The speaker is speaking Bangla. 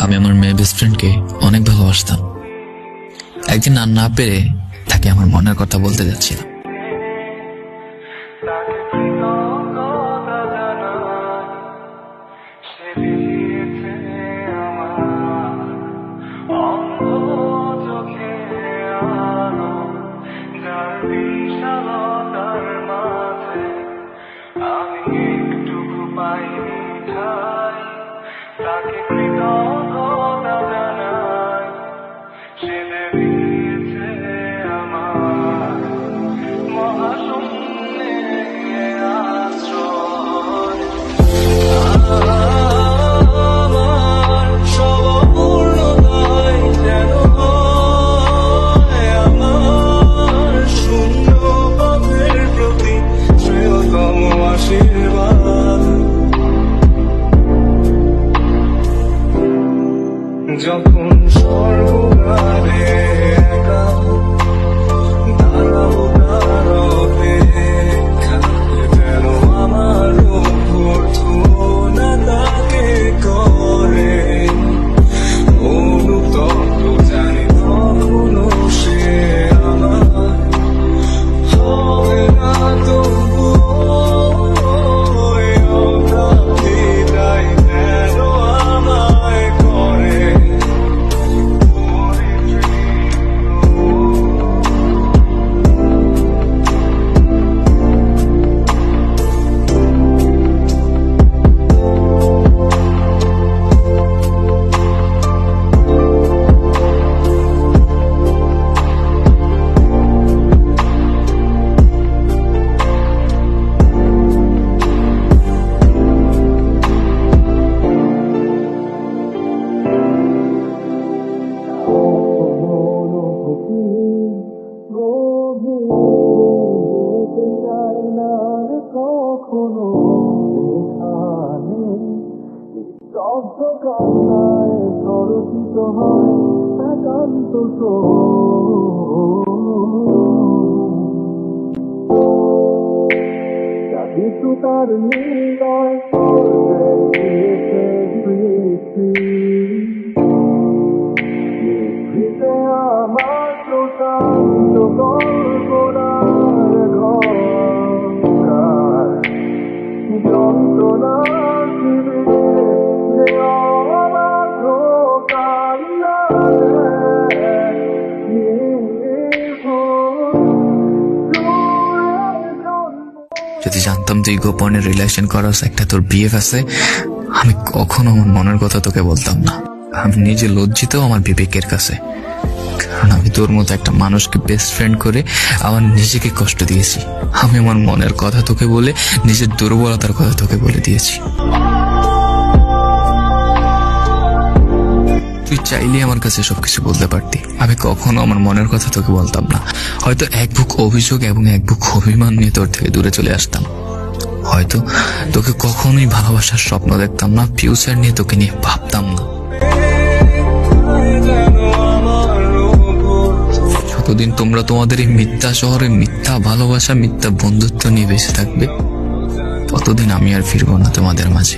আমি আমার মেয়ে বেস্ট ফ্রেন্ডকে অনেক ভালোবাসতাম। একদিন আর না পেরে তাকে আমার মনের কথা বলতে যাচ্ছিলাম। যখন স্বর্গদ্বারে একা দাঁড়াবো তার অপেক্ষায়, যেন আমার অভ্যর্থনা তাকে করে অনুতপ্ত, জানি তখনো সে আমার হবে না তবুও অপ্রাপ্তিটাই যেন আমায় করে। কখনো এখানে স্তব্ধ কান্নায় সরচিত হয় একান্ত কিছু তার নির্দয় পৃথিবীতে আমার প্রশান্ত কল্পনার ঘর যন্ত্রণা শিবিরে যে অবাধ কান্নায় যদি জানতাম তুই গোপনে রিলেশন করস, একটা তোর বিএফ আছে, আমি কখনো আমার মনের কথা তোকে বলতাম না। আমি নিজে লজ্জিত আমার বিবেকের কাছে, কারণ আমি তোর মতো একটা মানুষকে বেস্ট ফ্রেন্ড করে আমার নিজেকে কষ্ট দিয়েছি। আমি আমার মনের কথা তোকে বলে নিজের দুর্বলতার কথা তোকে বলে দিয়েছি। তুই চাইলে আমার কাছে সবকিছু বলতে পারতি, আমি কখনো আমার মনের কথা তোকে বলতাম না। হয়তো এক বুক অভিযোগ এবং এক বুক অভিমান নিয়ে তোর থেকে দূরে চলে আসতাম। হয়তো তোকে কখনোই ভালোবাসার স্বপ্ন দেখতাম না, ফিউচার নিয়ে তোকে নিয়ে ভাবতাম না। যতদিন তোমরা তোমাদের এই মিথ্যা শহরে মিথ্যা ভালোবাসা, মিথ্যা বন্ধুত্ব নিয়ে বেঁচে থাকবে, ততদিন আমি আর ফিরবো না তোমাদের মাঝে।